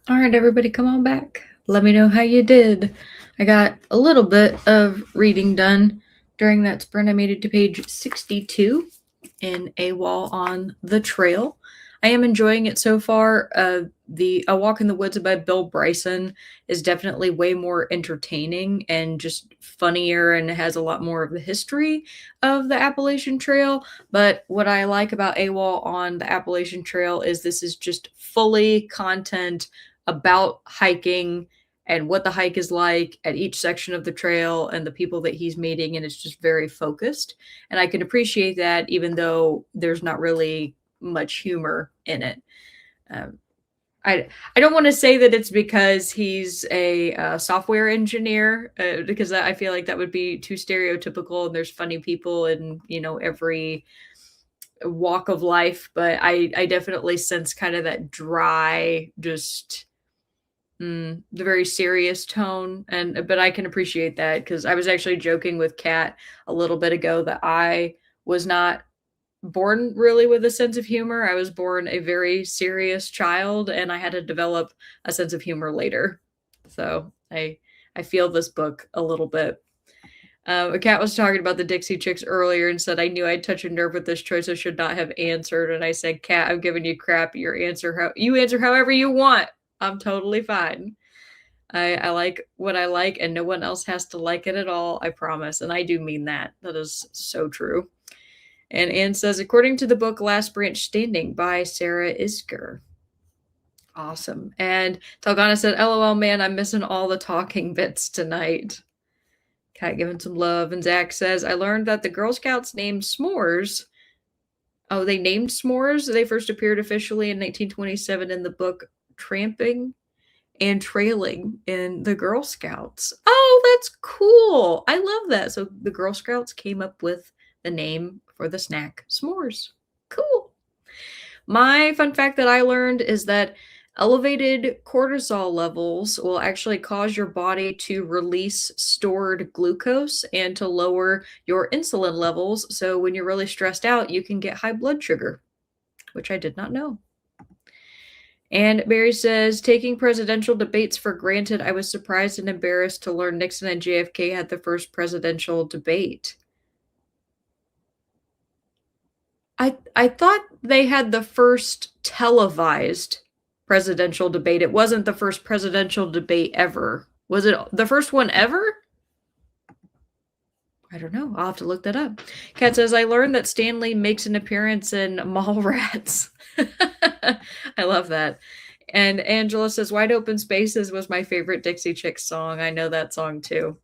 All right, everybody, come on back. Let me know how you did. I got a little bit of reading done during that sprint. I made it to page 62 in AWOL on the Trail. I am enjoying it so far. The A Walk in the Woods by Bill Bryson is definitely way more entertaining and just funnier, and has a lot more of the history of the Appalachian Trail. But what I like about AWOL on the Appalachian Trail is this is just fully content about hiking and what the hike is like at each section of the trail and the people that he's meeting, and it's just very focused. And I can appreciate that, even though there's not really much humor in it. Um, I don't want to say that it's because he's a software engineer, because I feel like that would be too stereotypical. And there's funny people in every walk of life, but I definitely sense kind of that dry, just the very serious tone. But I can appreciate that, because I was actually joking with Kat a little bit ago that I was not born really with a sense of humor. I was born a very serious child, and I had to develop a sense of humor later. So I feel this book a little bit. Kat was talking about the Dixie Chicks earlier and said, I knew I'd touch a nerve with this choice. I should not have answered. And I said, Kat, I'm giving you crap. You answer however you want. I'm totally fine. I like what I like, and no one else has to like it at all. I promise. And I do mean that. That is so true. And Anne says, according to the book Last Branch Standing by Sarah Isker. Awesome. And Talgana said, LOL, man, I'm missing all the talking bits tonight. Kat giving some love. And Zach says, I learned that the Girl Scouts named s'mores. Oh, they named s'mores. They first appeared officially in 1927 in the book Tramping and Trailing in the Girl Scouts. Oh, that's cool. I love that. So the Girl Scouts came up with the name for the snack s'mores. Cool. My fun fact that I learned is that elevated cortisol levels will actually cause your body to release stored glucose and to lower your insulin levels. So when you're really stressed out, you can get high blood sugar, which I did not know. And Barry says, taking presidential debates for granted, I was surprised and embarrassed to learn Nixon and JFK had the first presidential debate. I thought they had the first televised presidential debate. It wasn't the first presidential debate ever. Was it the first one ever? I don't know. I'll have to look that up. Kat says, I learned that Stanley makes an appearance in Mallrats. I love that. And Angela says, Wide Open Spaces was my favorite Dixie Chicks song. I know that song too.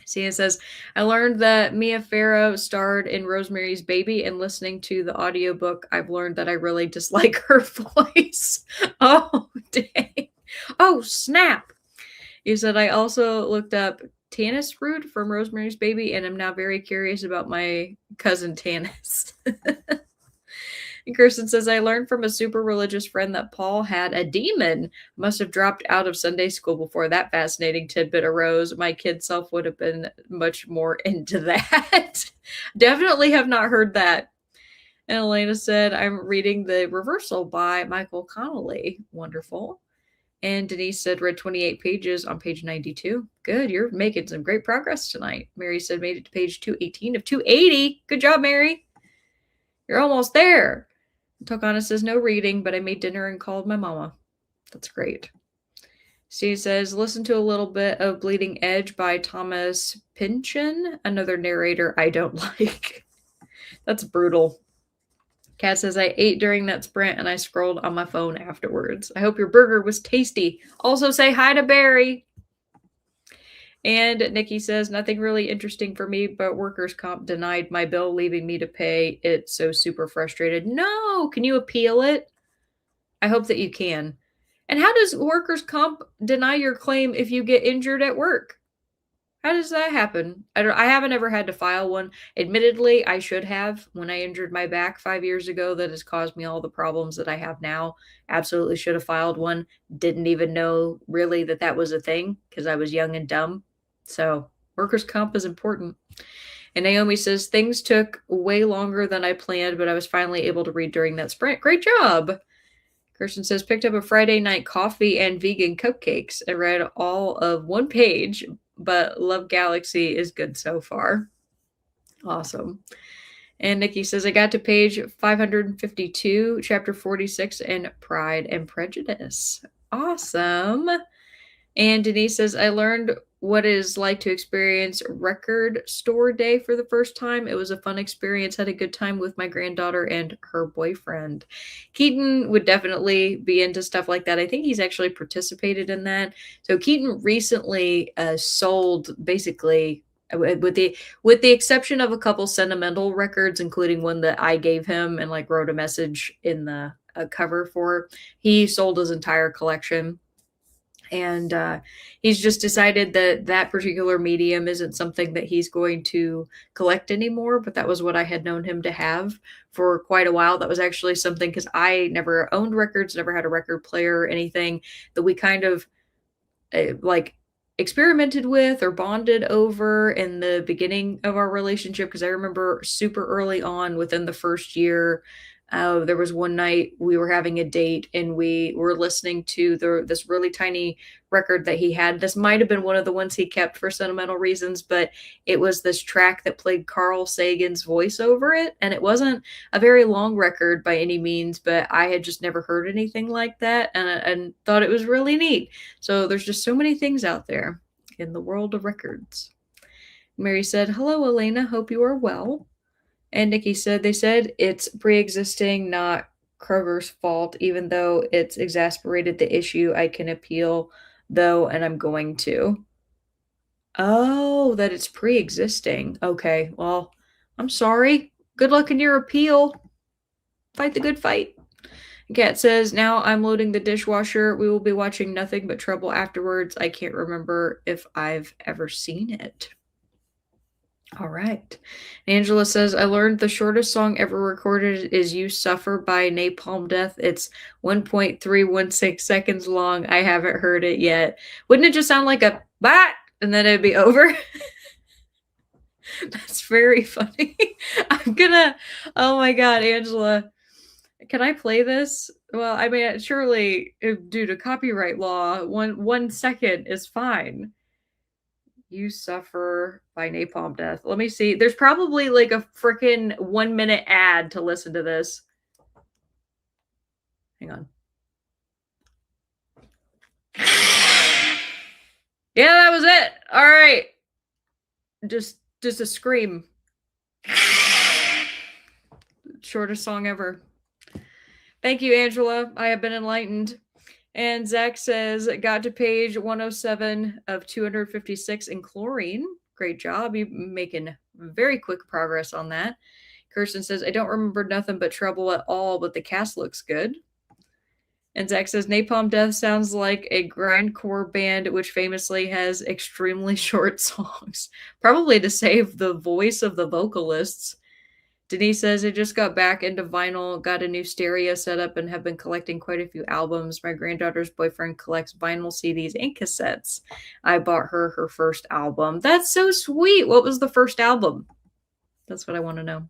Sia says, I learned that Mia Farrow starred in Rosemary's Baby, and listening to the audiobook, I've learned that I really dislike her voice. Oh, dang. Oh, snap. You said, I also looked up Tanis Root from Rosemary's Baby, and I'm now very curious about my cousin Tanis. And Kirsten says, I learned from a super religious friend that Paul had a demon. Must have dropped out of Sunday school before that fascinating tidbit arose. My kid self would have been much more into that. Definitely have not heard that. And Elena said, I'm reading The Reversal by Michael Connelly. Wonderful. And Denise said, read 28 pages on page 92. Good. You're making some great progress tonight. Mary said, made it to page 218 of 280. Good job, Mary. You're almost there. Tokana says, no reading, but I made dinner and called my mama. That's great. Steve says, listen to a little bit of Bleeding Edge by Thomas Pynchon, another narrator I don't like. That's brutal. Kat says, I ate during that sprint and I scrolled on my phone afterwards. I hope your burger was tasty. Also say hi to Barry. And Nikki says, nothing really interesting for me, but workers' comp denied my bill, leaving me to pay it. So super frustrated. No, can you appeal it? I hope that you can. And how does workers' comp deny your claim if you get injured at work? How does that happen? I haven't ever had to file one. Admittedly, I should have when I injured my back 5 years ago. That has caused me all the problems that I have now. Absolutely should have filed one. Didn't even know really that that was a thing because I was young and dumb. So workers' comp is important. And Naomi says, things took way longer than I planned, but I was finally able to read during that sprint. Great job. Kirsten says, picked up a Friday night coffee and vegan cupcakes and read all of one page, but Love Galaxy is good so far. Awesome. And Nikki says, I got to page 552, chapter 46, and Pride and Prejudice. Awesome. And Denise says, I learned what it is like to experience record store day for the first time. It was a fun experience. Had a good time with my granddaughter and her boyfriend. Keaton would definitely be into stuff like that. I think he's actually participated in that. So Keaton recently sold basically with the exception of a couple sentimental records, including one that I gave him and like wrote a message in the cover for. He sold his entire collection. And he's just decided that that particular medium isn't something that he's going to collect anymore. But that was what I had known him to have for quite a while. That was actually something, because I never owned records, never had a record player or anything, that we kind of like experimented with or bonded over in the beginning of our relationship. Because I remember super early on, within the first year, there was one night we were having a date and we were listening to this really tiny record that he had. This might have been one of the ones he kept for sentimental reasons, but it was this track that played Carl Sagan's voice over it. And it wasn't a very long record by any means, but I had just never heard anything like that, and thought it was really neat. So there's just so many things out there in the world of records. Mary said, hello, Elena. Hope you are well. And Nikki said, they said it's pre-existing, not Kroger's fault, even though it's exasperated the issue. I can appeal, though, and I'm going to. Oh, that it's pre-existing. Okay, well, I'm sorry. Good luck in your appeal. Fight the good fight. Kat says, now I'm loading the dishwasher. We will be watching Nothing But Trouble afterwards. I can't remember if I've ever seen it. All right. Angela says, I learned the shortest song ever recorded is You Suffer by Napalm Death. It's 1.316 seconds long. I haven't heard it yet. Wouldn't it just sound like a bat and then it'd be over? That's very funny. Oh my God, Angela. Can I play this? Well, I mean, surely due to copyright law, 1 second is fine. You Suffer by Napalm Death. Let me see. There's probably like a freaking 1 minute ad to listen to this. Hang on. Yeah, that was it. All right. Just a scream. Shortest song ever. Thank you, Angela. I have been enlightened. And Zach says, got to page 107 of 256 in Chlorine. Great job. You're making very quick progress on that. Kirsten says, I don't remember Nothing But Trouble at all, but the cast looks good. And Zach says, Napalm Death sounds like a grindcore band, which famously has extremely short songs, probably to save the voice of the vocalists. Denise says, I just got back into vinyl, got a new stereo setup, and have been collecting quite a few albums. My granddaughter's boyfriend collects vinyl CDs and cassettes. I bought her first album. That's so sweet. What was the first album? That's what I want to know.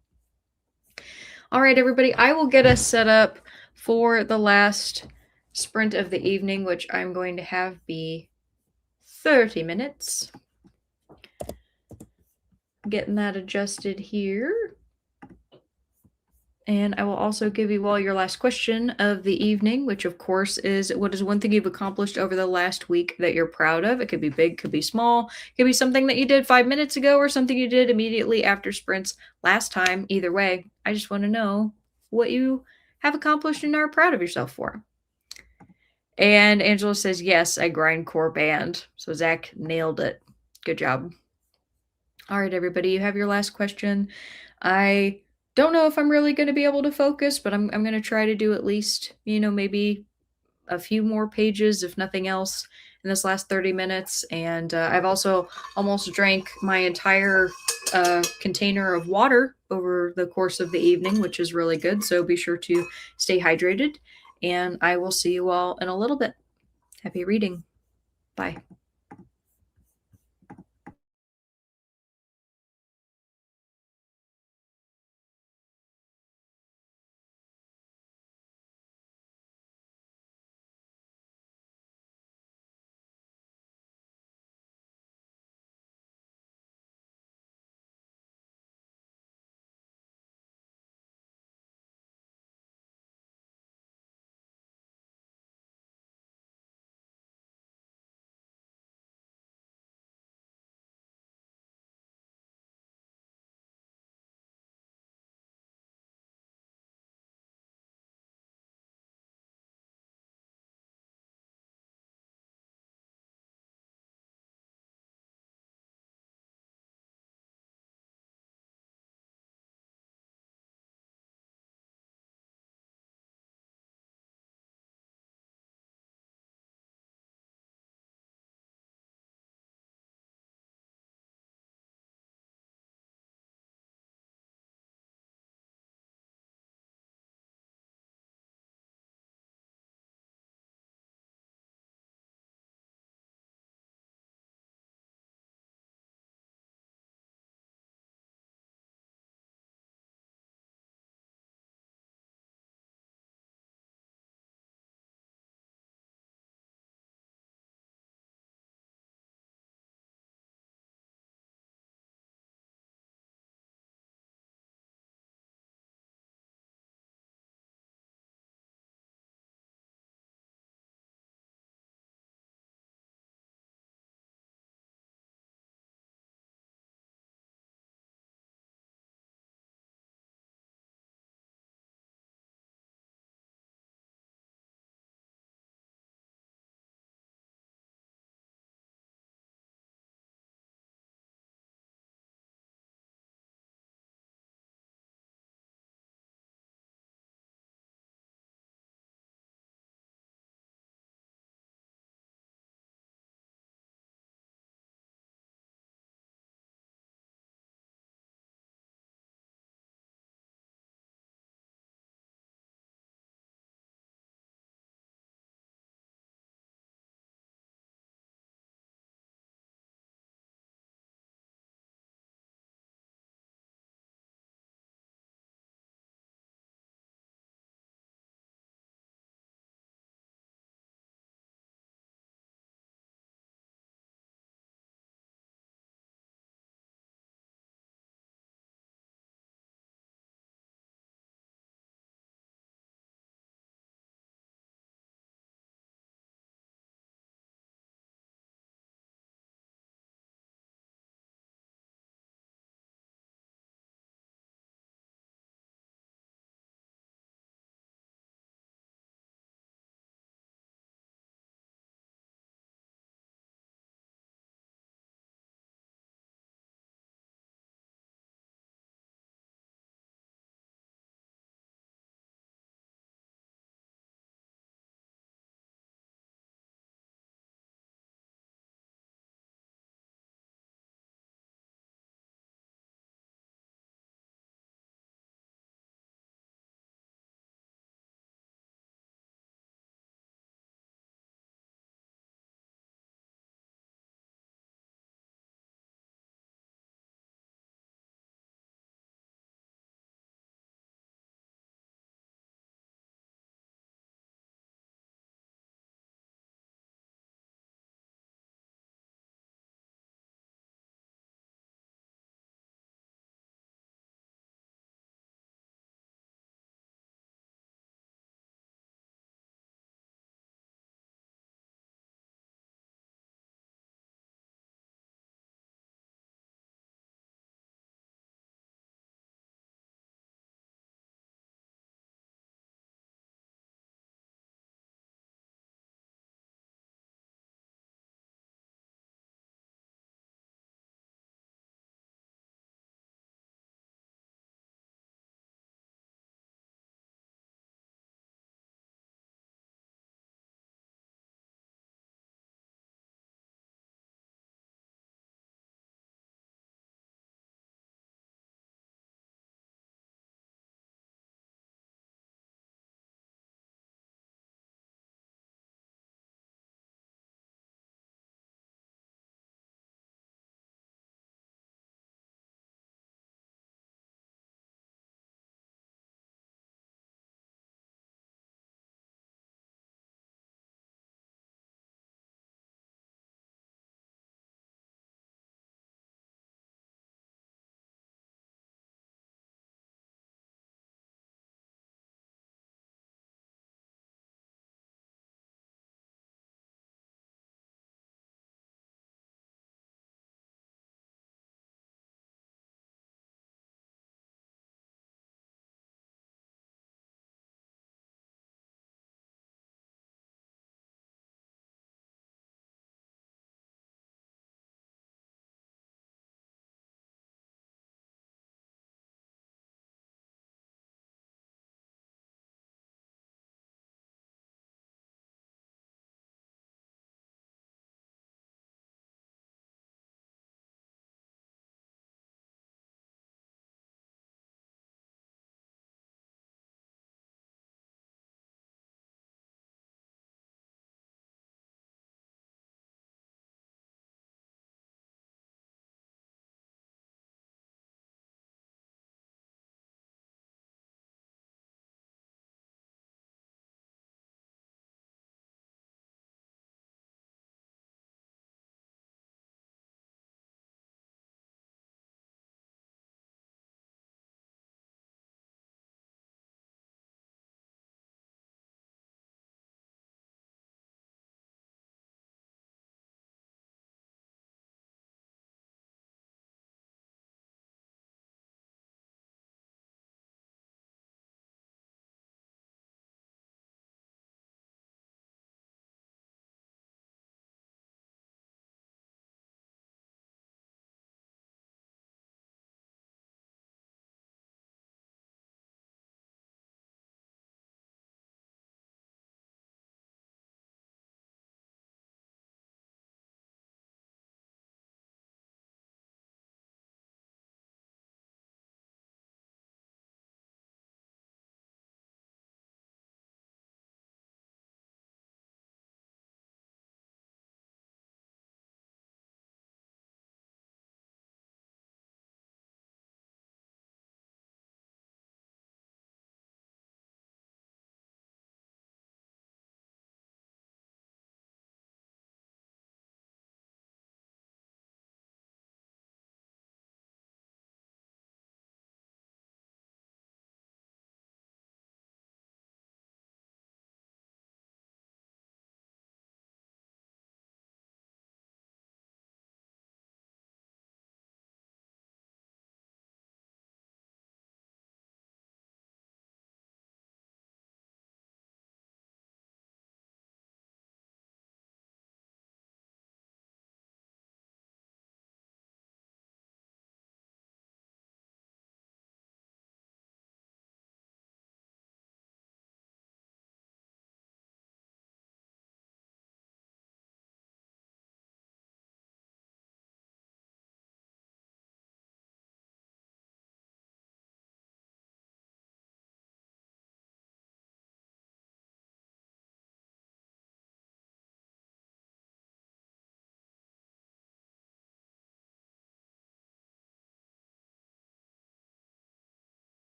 All right, everybody, I will get us set up for the last sprint of the evening, which I'm going to have be 30 minutes. Getting that adjusted here. And I will also give you all your last question of the evening, which of course is, what is one thing you've accomplished over the last week that you're proud of? It could be big, could be small, it could be something that you did 5 minutes ago or something you did immediately after sprints last time. Either way, I just want to know what you have accomplished and are proud of yourself for. And Angela says, yes, I grindcore band. So Zach nailed it. Good job. All right, everybody, you have your last question. I don't know if I'm really going to be able to focus, but I'm going to try to do at least, maybe a few more pages, if nothing else, in this last 30 minutes. And I've also almost drank my entire container of water over the course of the evening, which is really good. So be sure to stay hydrated. And I will see you all in a little bit. Happy reading. Bye.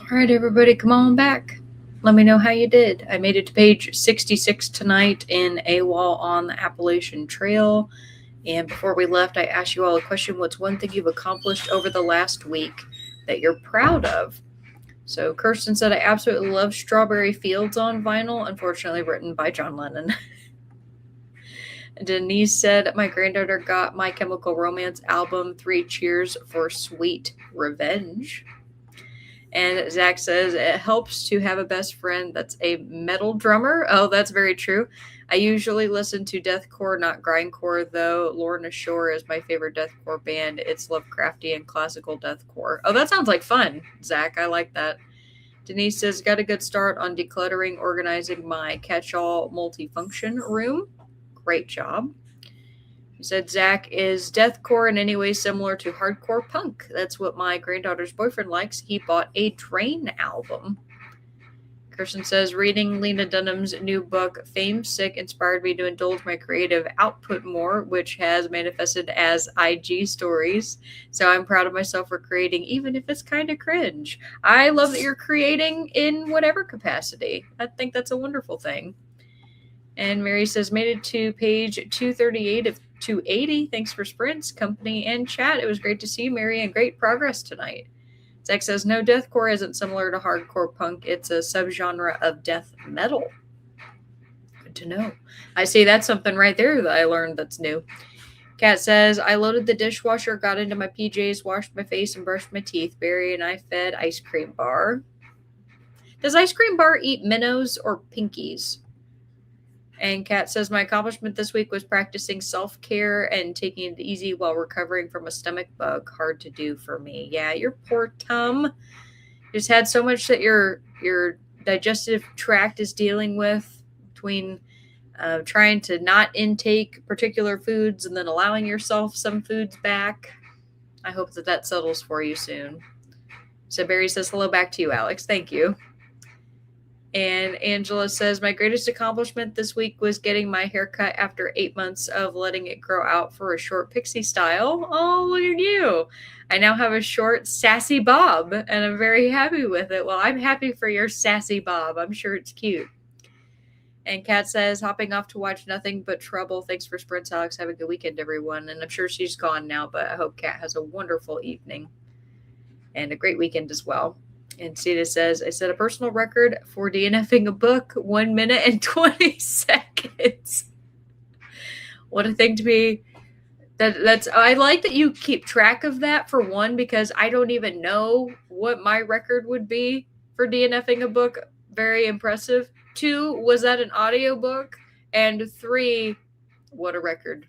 All right, everybody, come on back. Let me know how you did. I made it to page 66 tonight in AWOL on the Appalachian Trail. And before we left, I asked you all a question. What's one thing you've accomplished over the last week that you're proud of? So Kirsten said, I absolutely love Strawberry Fields on vinyl, unfortunately written by John Lennon. Denise said, my granddaughter got My Chemical Romance album, 3 Cheers for Sweet Revenge. And Zach says, it helps to have a best friend that's a metal drummer. Oh, that's very true. I usually listen to deathcore, not grindcore, though. Lorna Shore is my favorite deathcore band. It's Lovecraftian classical deathcore. Oh, that sounds like fun, Zach. I like that. Denise says, got a good start on decluttering, organizing my catch-all multifunction room. Great job. He said, Zach, is deathcore in any way similar to hardcore punk? That's what my granddaughter's boyfriend likes. He bought a Drain album. Kirsten says, reading Lena Dunham's new book, Fame Sick, inspired me to indulge my creative output more, which has manifested as IG stories. So I'm proud of myself for creating, even if it's kind of cringe. I love that you're creating in whatever capacity. I think that's a wonderful thing. And Mary says, made it to page 238 of 280. Thanks for sprints, company, and chat. It was great to see you, Mary, and great progress tonight. Zach says, no, deathcore isn't similar to hardcore punk. It's a subgenre of death metal. Good to know. I see that's something right there that I learned that's new. Kat says, I loaded the dishwasher, got into my PJs, washed my face, and brushed my teeth. Barry and I fed Ice Cream Bar. Does Ice Cream Bar eat minnows or pinkies? And Kat says, my accomplishment this week was practicing self-care and taking it easy while recovering from a stomach bug. Hard to do for me. Yeah, your poor tum. Just had so much that your digestive tract is dealing with between trying to not intake particular foods and then allowing yourself some foods back. I hope that settles for you soon. So Barry says, hello back to you, Alex. Thank you. And Angela says, my greatest accomplishment this week was getting my hair cut after 8 months of letting it grow out for a short pixie style. Oh, look at you. I now have a short, sassy bob, and I'm very happy with it. Well, I'm happy for your sassy bob. I'm sure it's cute. And Kat says, hopping off to watch Nothing But Trouble. Thanks for sprints, Alex. Have a good weekend, everyone. And I'm sure she's gone now, but I hope Kat has a wonderful evening and a great weekend as well. And Sita says, I set a personal record for DNFing a book, 1 minute and 20 seconds. What a thing to be. That's I like that you keep track of that, for one, because I don't even know what my record would be for DNFing a book. Very impressive. 2, was that an audiobook? And 3, what a record.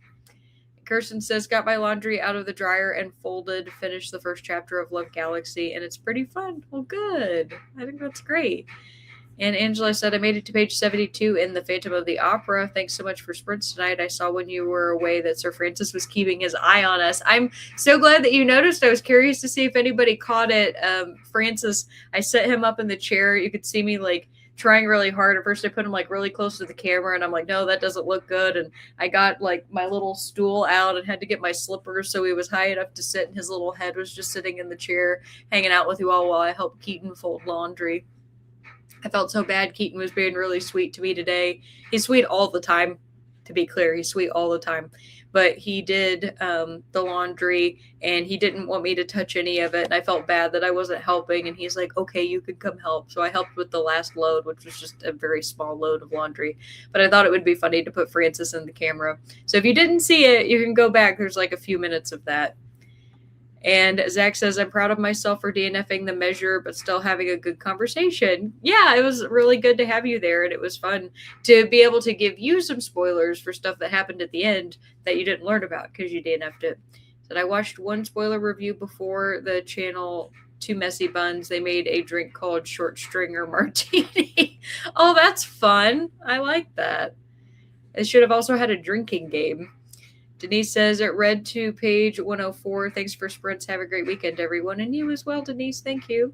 Kirsten says, got my laundry out of the dryer and folded, finished the first chapter of Love Galaxy, and it's pretty fun. Well, good. I think that's great. And Angela said, I made it to page 72 in The Phantom of the Opera. Thanks so much for sprints tonight. I saw when you were away that Sir Francis was keeping his eye on us. I'm so glad that you noticed. I was curious to see if anybody caught it. Francis, I set him up in the chair. You could see me trying really hard. At first I put him really close to the camera, and I'm like, no, that doesn't look good. And I got my little stool out and had to get my slippers so he was high enough to sit, and his little head was just sitting in the chair hanging out with you all while I helped Keaton fold laundry. I felt so bad. Keaton was being really sweet to me today. He's sweet all the time, to be clear. He's sweet all the time. But he did the laundry, and he didn't want me to touch any of it. And I felt bad that I wasn't helping. And he's like, okay, you could come help. So I helped with the last load, which was just a very small load of laundry. But I thought it would be funny to put Francis in the camera. So if you didn't see it, you can go back. There's a few minutes of that. And Zach says, I'm proud of myself for DNFing the measure, but still having a good conversation. Yeah, it was really good to have you there, and it was fun to be able to give you some spoilers for stuff that happened at the end that you didn't learn about because you DNF'd it. So I watched one spoiler review before the channel, Two Messy Buns. They made a drink called Short Stringer Martini. Oh, that's fun. I like that. It should have also had a drinking game. Denise says, it read to page 104. Thanks for sprints. Have a great weekend, everyone. And you as well, Denise. Thank you.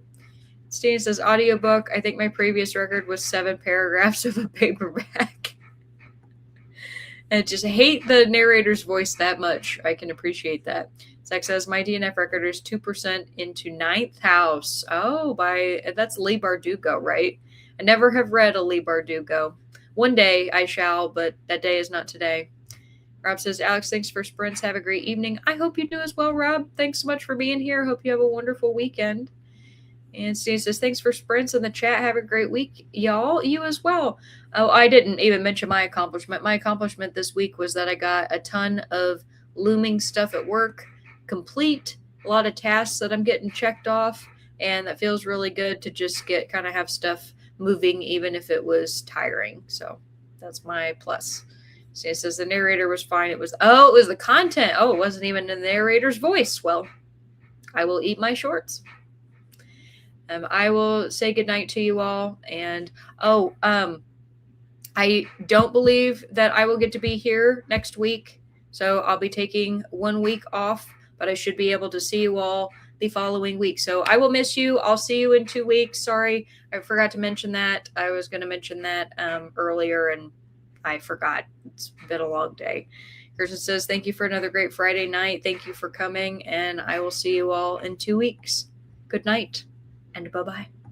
Stan says, audiobook. I think my previous record was 7 paragraphs of a paperback. And just hate the narrator's voice that much. I can appreciate that. Zach says, my DNF record is 2% into ninth house. Oh, that's Lee Bardugo, right? I never have read a Lee Bardugo. One day I shall, but that day is not today. Rob says, Alex, thanks for sprints. Have a great evening. I hope you do as well, Rob. Thanks so much for being here. Hope you have a wonderful weekend. And Steve says, thanks for sprints in the chat. Have a great week, y'all. You as well. Oh, I didn't even mention my accomplishment. My accomplishment this week was that I got a ton of looming stuff at work complete, a lot of tasks that I'm getting checked off, and that feels really good to just kind of have stuff moving, even if it was tiring. So that's my plus. So it says the narrator was fine. It was the content. Oh, it wasn't even the narrator's voice. Well, I will eat my shorts. I will say goodnight to you all. And I don't believe that I will get to be here next week. So I'll be taking 1 week off, but I should be able to see you all the following week. So I will miss you. I'll see you in 2 weeks. Sorry, I forgot to mention that. I was going to mention that earlier and I forgot. It's been a long day. Kirsten says, thank you for another great Friday night. Thank you for coming, and I will see you all in 2 weeks. Good night, and bye-bye.